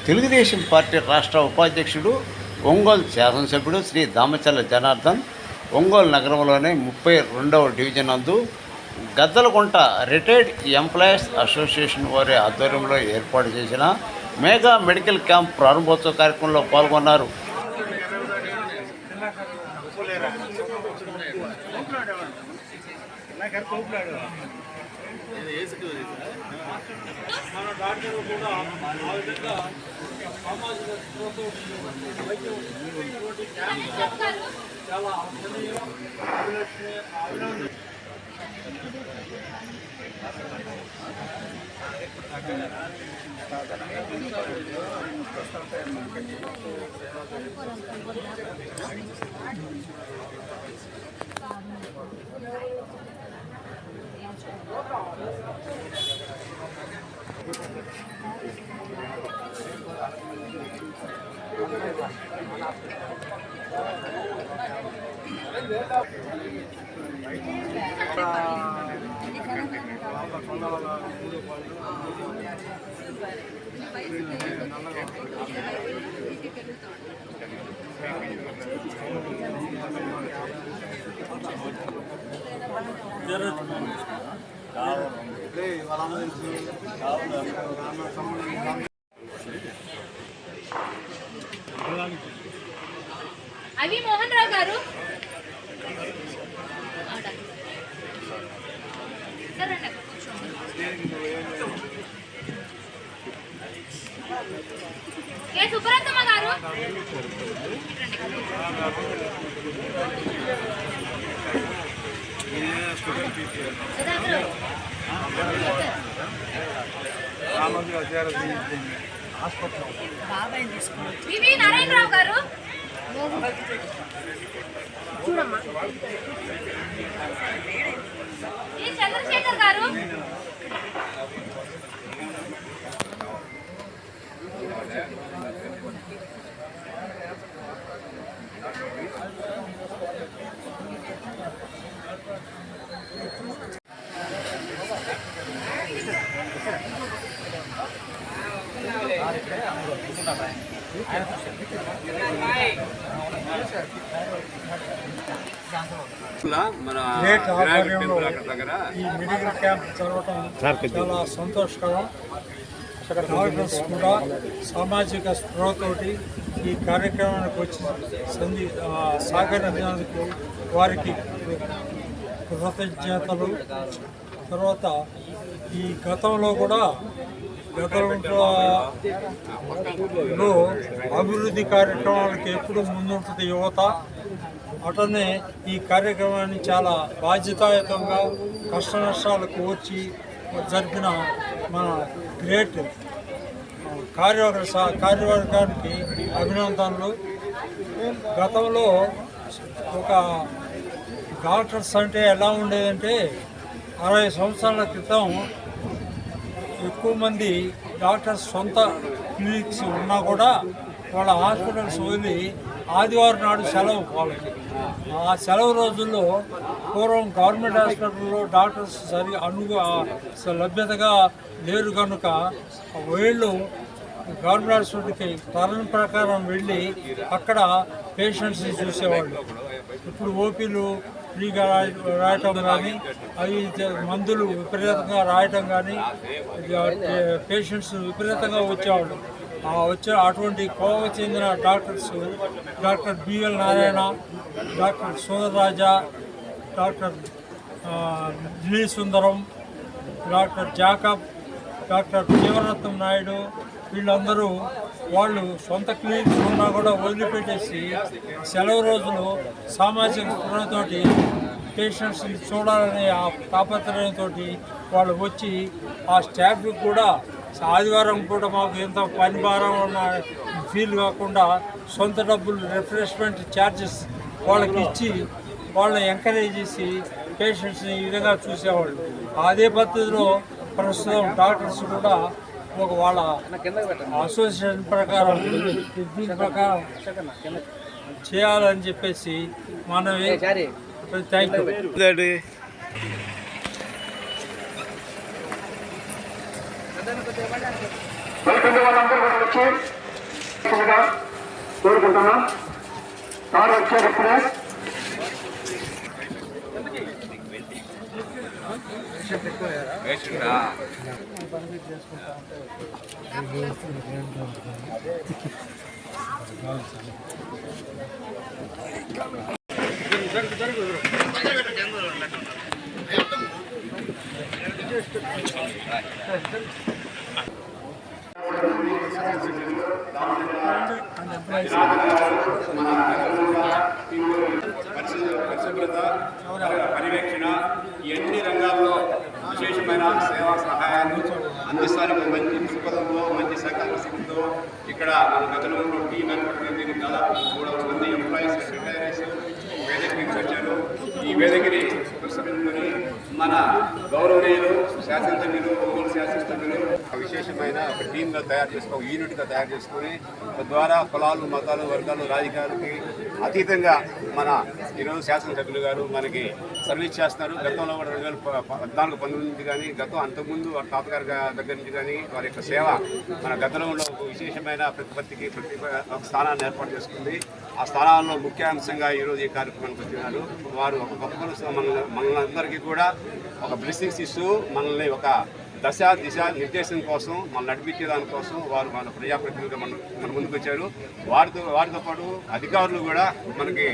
Telugu Desam party రాష్ట్ర ఉపాధ్యక్షుడు, ఒంగోలు శాసనసభ్యుడు శ్రీ దామచర్ల జనార్దన్ ఒంగోలు నగరంలోని 32వ డివిజన్ నందు గద్దలగుంట రిటైర్డ్ ఎంప్లాయీస్ అసోసియేషన్ వారి ఆధ్వర్యంలో ఏర్పాటు చేసిన మెగా మెడికల్ క్యాంప్ ప్రారంభోత్సవ కార్యక్రమంలో పాల్గొన్నారు. మన డాక్టర్ కూడా ఆ విధంగా సామాజిక స్పృహతో వైద్యం చాలా అభినందన. అవి మోహన్ రావు గారు కే సుబ్రతమ్మ గారు వివి నారాయణరావు గారు చూడమ్మా ఈ చంద్రశేఖర్ గారు మన ఈ మెడికల్ క్యాంప్ జరగటం చాలా సంతోషకరం. డాక్టర్స్ కూడా సామాజిక స్పృహతోటి ఈ కార్యక్రమానికి వచ్చి సహకరించినందుకు వారికి కృతజ్ఞతలు. తర్వాత ఈ గతంలో కూడా గతంలో అభివృద్ధి కార్యక్రమాలకు ఎప్పుడు ముందుంటుంది యువత. అటనే ఈ కార్యక్రమాన్ని చాలా బాధ్యతాయుతంగా కష్ట నష్టాలకు వచ్చి జరిపిన మన గ్రేట్ కార్యవర్గానికి అభినందనలు. గతంలో ఒక డాక్టర్స్ అంటే ఎలా ఉండేదంటే 60 సంవత్సరాల క్రితం ఎక్కువ మంది డాక్టర్స్ సొంత క్లినిక్స్ ఉన్నా కూడా వాళ్ళ హాస్పిటల్స్ వదిలి ఆదివారం నాడు సెలవు వాళ్ళకి. ఆ సెలవు రోజుల్లో పూర్వం గవర్నమెంట్ హాస్పిటల్లో డాక్టర్స్ లభ్యతగా లేరు కనుక వీళ్ళు గవర్నమెంట్ హాస్పిటల్కి తరం ప్రకారం వెళ్ళి అక్కడ పేషెంట్స్ని చూసేవాళ్ళు. ఇప్పుడు ఓపీలు ఫ్రీగా రాయటం కానీ, అవి మందులు విపరీతంగా రాయటం కానీ, పేషెంట్స్ విపరీతంగా వచ్చేవాళ్ళు. అటువంటి కోవకు చెందిన doctors doctor BL Narayana, doctor Sundararaja, doctor Delhi Sundaram, doctor Jacob, doctor Jeevaratnam Naidu, వీళ్ళందరూ వాళ్ళు సొంత క్లినిక్స్ ఉన్నా కూడా వదిలిపెట్టేసి సెలవు రోజులు సామాజిక స్పృహతోటి పేషెంట్స్ని చూడాలనే ఆ తాపత్రయంతో వాళ్ళు వచ్చి ఆ స్టాఫ్కి కూడా ఆదివారం కూడా మాకు ఎంత పని భారం ఉన్న ఫీల్ కాకుండా సొంత డబ్బులు రిఫ్రెష్మెంట్ ఛార్జెస్ వాళ్ళకి ఇచ్చి వాళ్ళని ఎంకరేజ్ చేసి పేషెంట్స్ని ఈ విధంగా చూసేవాళ్ళు. అదే పద్ధతిలో ప్రస్తుతం డాక్టర్స్ కూడా ఒక వాళ్ళ అసోసియేషన్ ప్రకారం దీని ప్రకారం చేయాలని చెప్పేసి మనవి. Thank you. వాళ్ళందరూ కూడా వచ్చి కోరుకుంటున్నాం. సార్ వచ్చేటప్పుడే పరిశుభ్రత, పర్యవేక్షణ ఈ అన్ని రంగాల్లో విశేషమైన సేవా సహాయాన్ని అందిస్తానికి మంచి దృక్పథంతో మంచి సంకల్ప శక్తితో ఇక్కడ మన గతంలో టీం ఏర్పడింది. దాదాపు 300 మంది ఎంప్లాయీస్ రిటైర్స్ వేదిక నుంచి వచ్చారు. ఈ వేదికని పురస్కరించుకొని మన గౌరవనీయులు శాసనసభ్యులు, ఒంగోలు శాసనసభ్యులు విశేషమైన ఒక టీంగా తయారు చేసుకొని, యూనిట్గా తయారు చేసుకొని తద్వారా కులాలు, మతాలు, వర్గాలు, రాజకీయాలకి అతీతంగా మన ఈరోజు శాసనసభ్యులు గారు మనకి సర్వీస్ చేస్తున్నారు. గతంలో కూడా 2014-19 నుంచి కానీ అంతకుముందు వారి తాతగారి దగ్గర నుంచి కానీ వారి యొక్క సేవ మన గతంలో ఒక విశేషమైన ప్రతిపత్తికి ఒక స్థానాన్ని ఏర్పాటు చేసుకుంది. ఆ స్థానాల్లో ముఖ్యాంశంగా ఈరోజు ఈ కార్యక్రమానికి వచ్చినారు. వారు ఒక గొప్ప మనల్ని అందరికీ కూడా ఒక బ్లెస్సింగ్స్ ఇస్తూ మనల్ని ఒక దిశ నిర్దేశం కోసం మనం నడిపించే దానికోసం వారు మన ప్రజాప్రతినిధులుగా మన ముందుకు వచ్చారు. వారితో పాటు అధికారులు కూడా మనకి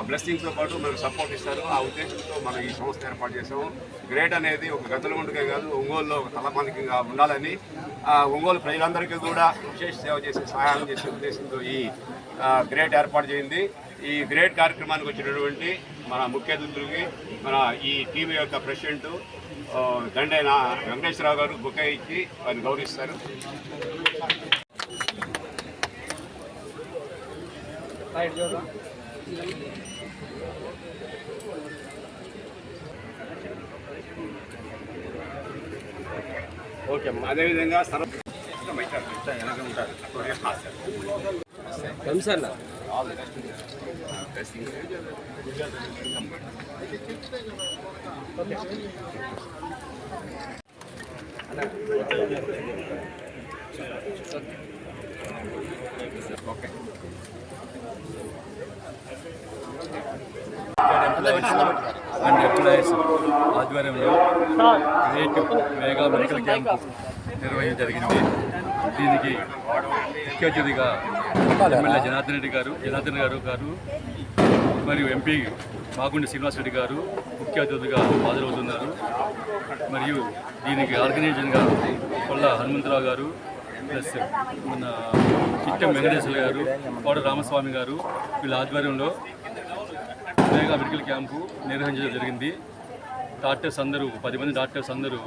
బ్లెస్సింగ్స్తో పాటు మనకు సపోర్ట్ ఇస్తారు. ఆ ఉద్దేశంతో మనం ఈ సంస్థ ఏర్పాటు చేసాము. గ్రేట్ అనేది ఒక గద్దలగుంటకే కాదు, ఒంగోలులో ఒక తలమానికంగా ఉండాలని, ఒంగోలు ప్రజలందరికీ కూడా విశేష సేవ చేసే సహాయం చేసే ఉద్దేశంతో ఈ గ్రేట్ ఏర్పాటు చేయింది. ఈ గ్రేట్ కార్యక్రమానికి వచ్చినటువంటి మన ముఖ్య అతిథులకి మన ఈ టీవీ యొక్క ప్రెసిడెంట్ దండైన వెంకటేశ్వరరావు గారు బుకే ఇచ్చి వారిని గౌరవిస్తారు. ఓకే, అదేవిధంగా అండ్ ఎంప్లాయీస్ ఆధ్వర్యంలో గ్రేట్ మెగా మెడికల్ క్యాంప్ నిర్వహించడం జరిగింది. దీనికి ముఖ్య అతిథిగా ఎమ్మెల్యే జనార్దన్ గారు మరియు ఎంపీ మాగుండి శ్రీనివాసరెడ్డి గారు ముఖ్య అతిథిగా హాజరవుతున్నారు. మరియు దీనికి ఆర్గనైజర్గా కొల్ల హనుమంతరావు గారు, ప్లస్ మన చిట్టం వెంకటేశ్వర గారు, కోట రామస్వామి గారు వీళ్ళ ఆధ్వర్యంలో మెగా మెడికల్ క్యాంపు నిర్వహించడం జరిగింది. డాక్టర్స్ అందరూ 10 మంది డాక్టర్స్ అందరూ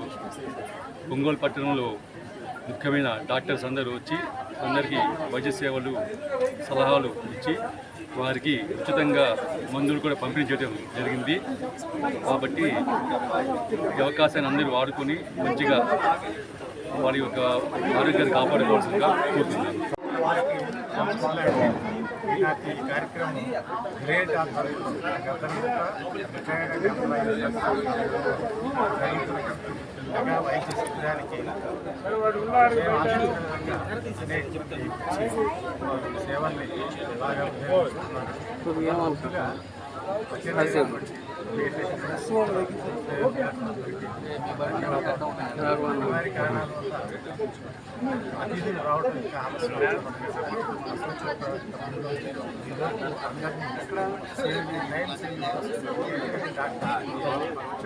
ఒంగోలు పట్టణంలో ముఖ్యమైన డాక్టర్స్ అందరూ వచ్చి అందరికీ వైద్య సేవలు సలహాలు ఇచ్చి వారికి ఉచితంగా మందులు కూడా పంపిణీ చేయడం జరిగింది. కాబట్టి ఈ అవకాశాన్ని అందరూ వాడుకొని మంచిగా వారి యొక్క ఆరోగ్యాన్ని కాపాడుకోవాల్సిందిగా కోరుతున్నాను. ఈ కార్యక్రమం గ్రేట్ వైద్య శిబిరానికి సేవల్ని బాగా అతిథులు రావడం ఇంకా ఆలస్యం.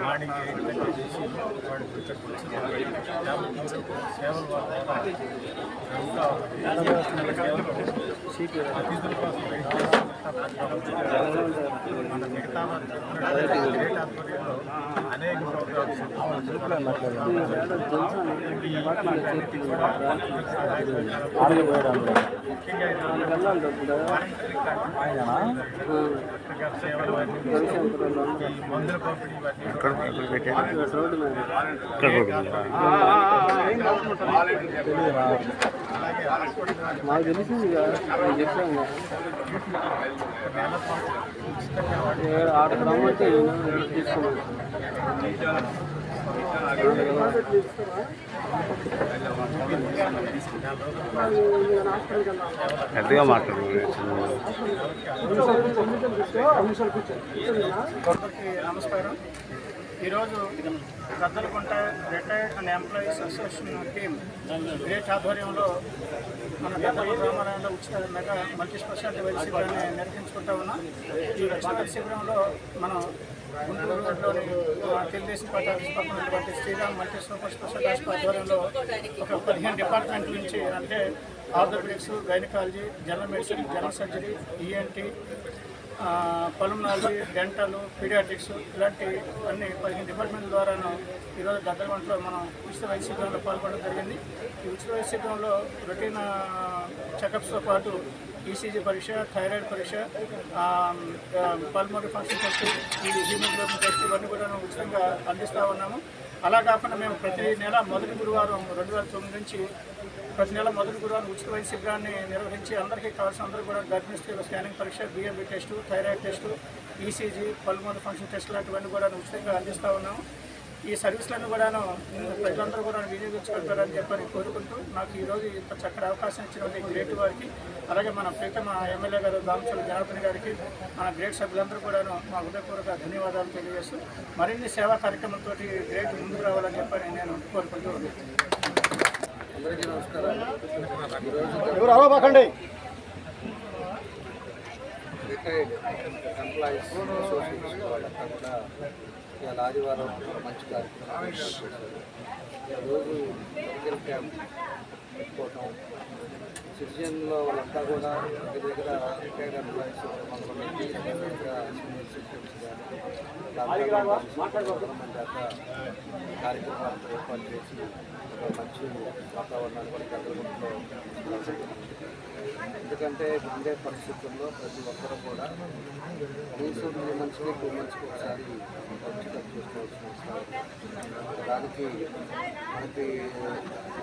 మార్నింగ్ చేసి సేవలు అతిథుల కోసం మన మిగతా అనేక ప్రోగ్రామ్స్ మందుల పంపిణీ మాకు తెలిసింది చెప్పాము ఆటకు రమ్మంటే తీసుకున్నాం. గట్టిగా మాట్లాడు. అందరికీ నమస్కారం. ఈరోజు Gaddalakunta retired and employees association team great ఆధ్వర్యంలో మన గద్దల రామాలయంలో ఉచిత మెగా మల్టీ స్పెషాలిటీ వైద్య శిబిరాన్ని నిర్వహించుకుంటా ఉన్నాం. ఈ ఉచిత వైద్య శిబిరంలో మనం గుంటూరు రోడ్లోని తెలుగుదేశం పార్టీ ఆఫీస్ పక్కన ఉన్నటువంటి Sriram multi super speciality hospital ఆధ్వర్యంలో ఒక 15 డిపార్ట్మెంట్ల నుంచి అంటే orthopaedics, gynaecology, general medicine, general surgery, ENT, pulmonology, dental, paediatrics ఇలాంటి అన్ని 15 డిపార్ట్మెంట్ల ద్వారాను ఈరోజు గద్దలగుంటలో మనం ఉచిత వైద్య శిబిరంలో పాల్గొనడం జరిగింది. ఈ ఉచిత వైద్య శిబిరంలో రొటీన్ చెకప్స్తో పాటు ఈసీజీ పరీక్ష, థైరాయిడ్ పరీక్ష, పల్మనరీ ఫంక్షన్ టెస్ట్, ఈ హీమోగ్లోబిన్ టెస్ట్ ఇవన్నీ కూడా ఉచితంగా అందిస్తూ ఉన్నాము. అలా కాకుండా మేము ప్రతి నెల మొదటి గురువారం 2009 నుంచి ప్రతి నెల మొదటి గురువారం ఉచిత వైద్య శిబిరాన్ని నిర్వహించి అందరికీ కావాల్సిన అందరూ కూడా గర్భిణీ స్త్రీల స్కానింగ్ పరీక్ష, BMB test, thyroid test, ECG, pulmonary function test లాంటివన్నీ కూడా ఉచితంగా అందిస్తూ ఉన్నాము. ఈ సర్వీసులను కూడాను ప్రజలందరూ కూడా వినియోగించుకుంటారని చెప్పని కోరుకుంటూ నాకు ఈరోజు ఇంత చక్కటి అవకాశం ఇచ్చినటువంటి గ్రేట్ వారికి, అలాగే మన ప్రీతమ ఎమ్మెల్యే గారు దామచల జనార్దన్ గారికి, మన గ్రేట్ సభ్యులందరూ కూడాను మా హృదయపూర్వక ధన్యవాదాలు తెలియజేస్తూ మరిన్ని సేవా కార్యక్రమంతో గ్రేట్ ముందుకు రావాలని చెప్పని నేను కోరుకుంటూ ఉన్నాను. అందరికీ నమస్కారం. రిటైర్డ్ ఎంప్లాయీస్ అసోసియేషన్ వాళ్ళంతా కూడా ఇవాళ ఆదివారం మంచి కార్యక్రమం చేశారు. ఈరోజు మెడికల్ క్యాంప్ పెట్టుకోవటం, సిటిజన్లో వాళ్ళంతా కూడా దగ్గర రిటైర్డ్ ఎంప్లాయీస్ కొంతమంది సీనియర్ సిటిజన్స్ కానీ గవర్నమెంట్ దాకా కార్యక్రమాలు ఏర్పాటు చేసి ఒక మంచి వాతావరణాన్ని కూడా గద్దలగుంటలో ఎందుకంటే ఉండే పరిస్థితుల్లో ప్రతి ఒక్కరూ కూడా కనీసం 3 మంత్స్కి 2 మంత్స్కి ఒకసారి చెకప్ చేసుకోవాల్సిన అవసరం. దానికి మనకి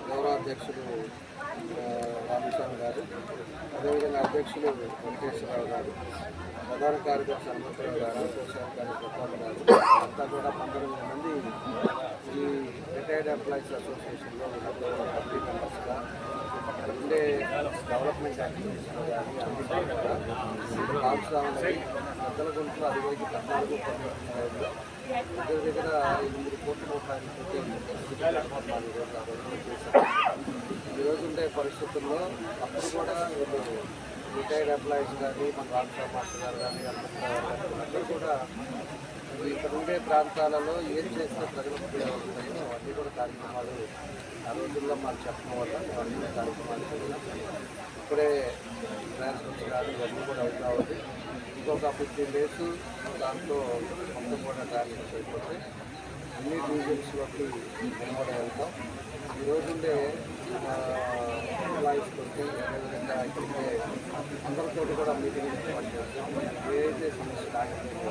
గౌరవాధ్యక్షులు రామస్వామి గారు, అదేవిధంగా అధ్యక్షులు వెంకటేశ్వరరావు గారు, ప్రధాన కార్యదర్శి హనుమంతరావు గారు, కోశాధికారి ప్రతాప్ గారు అంతా కూడా 19 మంది ఈ రిటైర్డ్ ఎంప్లాయీస్ అసోసియేషన్లో కమిటీ మెంబర్స్గా ఉండే డెవలప్మెంట్ యాక్టివిటీస్లో కానీ అన్ని కూడా భాగస్వాములై గద్దలగుంటలో అదివైపు 14 దగ్గర 8 కోట్ల రూపాయలతో చేశారు. ఈరోజు ఉండే పరిస్థితుల్లో అప్పుడు కూడా వీళ్ళు రిటైర్డ్ ఎంప్లాయీస్ కానీ మన రామస్వామి మాస్టర్ గారు కానీ అందరూ కూడా ఇక్కడ ఉండే ప్రాంతాలలో ఏం చేస్తే ప్రజలకు ఉపయోగపడతాయో అవన్నీ కూడా కార్యక్రమాలు ఆ రోజుల్లో మాకు చెప్పడం వల్ల అన్ని కార్యక్రమాలు ఇప్పుడే ట్రాన్స్ఫర్స్ కానీ ఇవన్నీ కూడా అవుతా ఉంది. ఇంకొక 15 days దాంట్లో మొత్తం కూడా ట్రాన్స్ఫర్స్ అయిపోతే అన్ని డివిజన్స్లోకి మేము కూడా వెళ్తాం. ఈరోజుండే ఎంప్లాయీస్ తోటి అదేవిధంగా ఇక్కడే అందరితో కూడా మీటింగ్ ఏర్పాటు చేస్తాం. ఏదైతే సమస్యలు ఆగిపోయిందో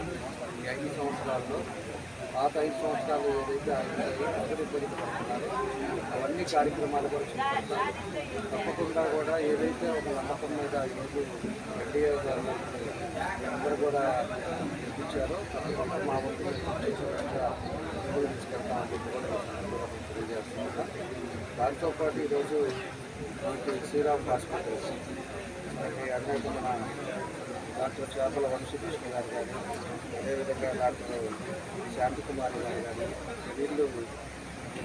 ఈ 5 సంవత్సరాల్లో పాత 5 సంవత్సరాలు ఏదైతే అందరూ పెరుగుతున్నారో అవన్నీ కార్యక్రమాలు కూడా చేపడతాం. తప్పకుండా కూడా ఏదైతే ఒక నమ్మకం మీద ఈరోజు ఎన్డీఏ గారు అందరూ కూడా ఇచ్చారో తప్పకుండా మా వంతు తీసుకెళ్తామని తెలియజేస్తున్నాం. దాంతోపాటు ఈరోజు మనకి శ్రీరామ్ హాస్పిటల్స్ అనేక మన డాక్టర్ చేపల వంశకృష్ణ గారు కానీ, అదేవిధంగా డాక్టర్ శాంతికుమారి గారు కానీ వీళ్ళు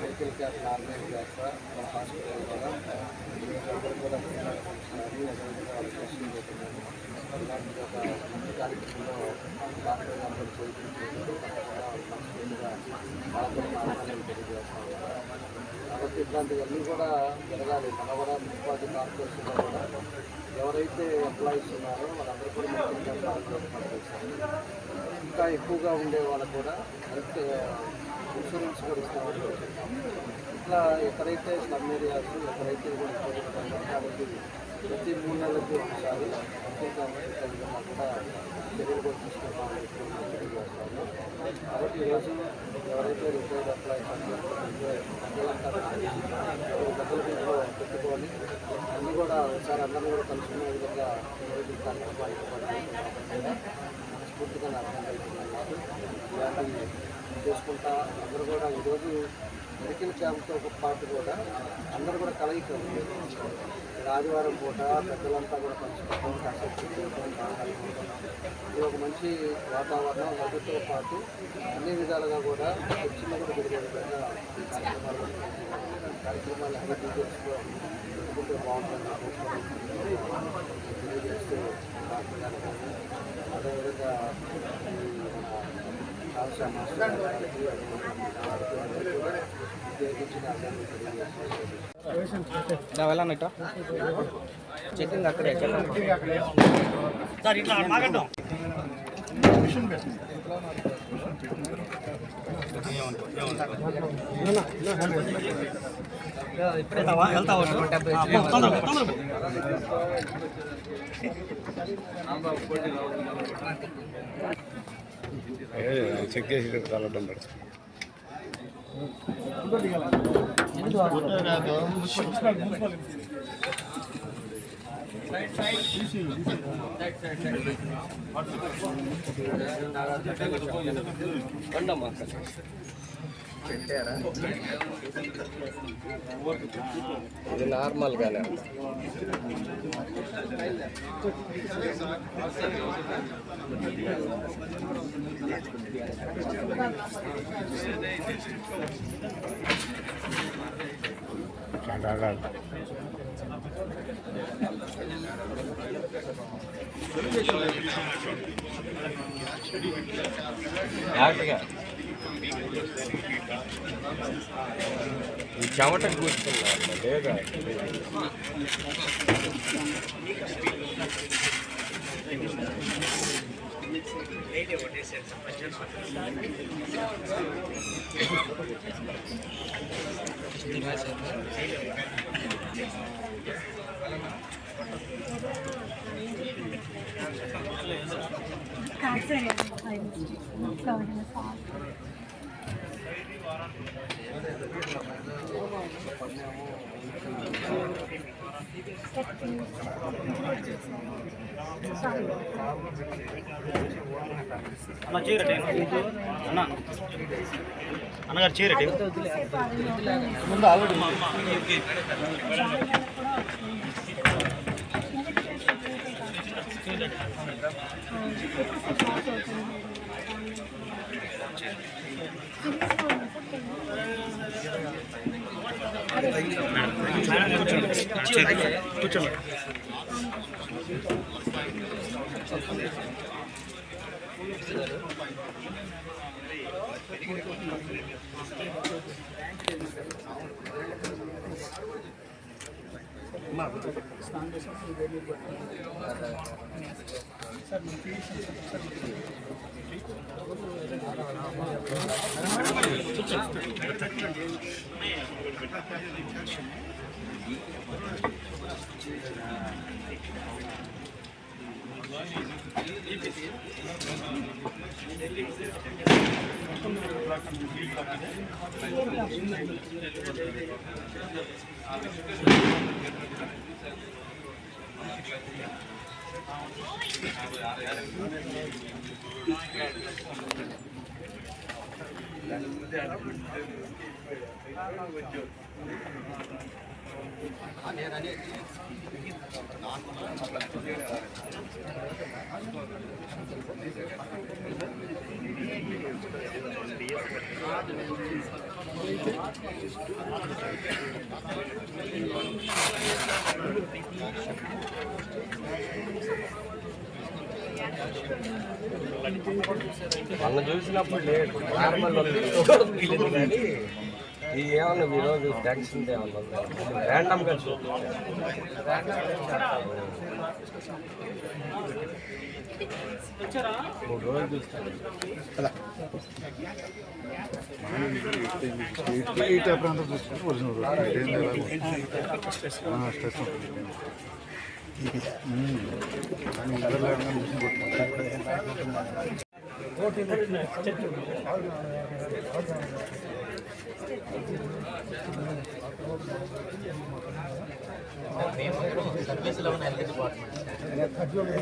మెడికల్ క్యాంప్ ఆర్గనైజ్ చేస్తా మన హాస్పిటల్ కూడా అందరూ కూడా అదేవిధంగా వాళ్ళు చేస్తున్నారు. ఇలాంటి ఒక మంచి కార్యక్రమంలో డాక్టర్ అందరూ చేయించుకుంటూ మనస్ఫూర్తిగా ఆరోగ్యం తెలియజేస్తాం. కాబట్టి ఇట్లాంటివన్నీ కూడా జరగాలి. మన కూడా మున్సిపాలిటీ కార్పొరేషన్లో కూడా ఎవరైతే ఎంప్లాయీస్ ఉన్నారో వాళ్ళందరూ కూడా మెడికల్ క్యాంప్ పనిచేస్తారు. ఇంకా ఎక్కువగా ఉండే వాళ్ళకు కూడా హెల్త్ ఇన్సూరెన్స్ కూడా ఇస్తామని చెప్తాం. ఇట్లా ఎక్కడైతే స్లమ్ ఏరియాస్ ఎక్కడైతే కూడా కాబట్టి ప్రతి 3 నెలలకి ఒకసారి విధంగా కూడా చర్యలు కూడా తీసుకుంటామని తెలియజేస్తాము. కాబట్టి ఈరోజు ఎవరైతే రిటైర్డ్ ఎంప్లాయీస్ గద్దలగుంటలో పెట్టుకొని అన్నీ కూడా ఒకసారి అందరూ కూడా కలుసుకునే విధంగా ఈరోజు కార్యక్రమాలు ఏర్పాటు చేస్తున్నాం. స్ఫూర్తిగా అర్థం అవుతున్నాయి. ఇలాంటి చేసుకుంటా అందరూ కూడా ఈరోజు మెడికల్ క్యాంప్తో ఒక పాటు కూడా అందరూ కూడా కలయిక ఉంది. ఆదివారం పూట పెద్దలంతా కూడా పంచుకుంటాం, కాసేపు ఇది ఒక మంచి వాతావరణం. నదుతో పాటు అన్ని విధాలుగా కూడా చర్చలు కూడా జరిగే విధంగా ఈ కార్యక్రమాలు అన్ని డీటెయిల్స్లో ఎందుకంటే బాగుంటుంది తెలియజేస్తూ అదేవిధంగా ఆశా మాస్టర్ గారికి ఉద్యోగించిన చెకింగ్ అక్కడే సార్ ఇట్లా మాగండి చెక్ చేసి కలవడం పడుతుంది. ఇది నార్మల్గానే ఈ చెమట కూర్చున్నా లేదా అన్న చీరటి అన్న అన్నగారు చీరటి ముందు ఆల్రెడీ కూర్చోండి. మనం చూసినప్పుడు లేదు నార్మల్ కానీ ఈ ఏమన్నా ఈరోజు టెన్షన్ ఏమన్నా ర్యాండమ్గా మూడు రోజులు చూస్తాను ఈ టైప్ అంతా చూసుకుంటే ఒరిజినల్ స్ట్రెస్ ఉంటుంది. సర్వీసులో ఉన్న హెల్త్ డిపార్ట్మెంట్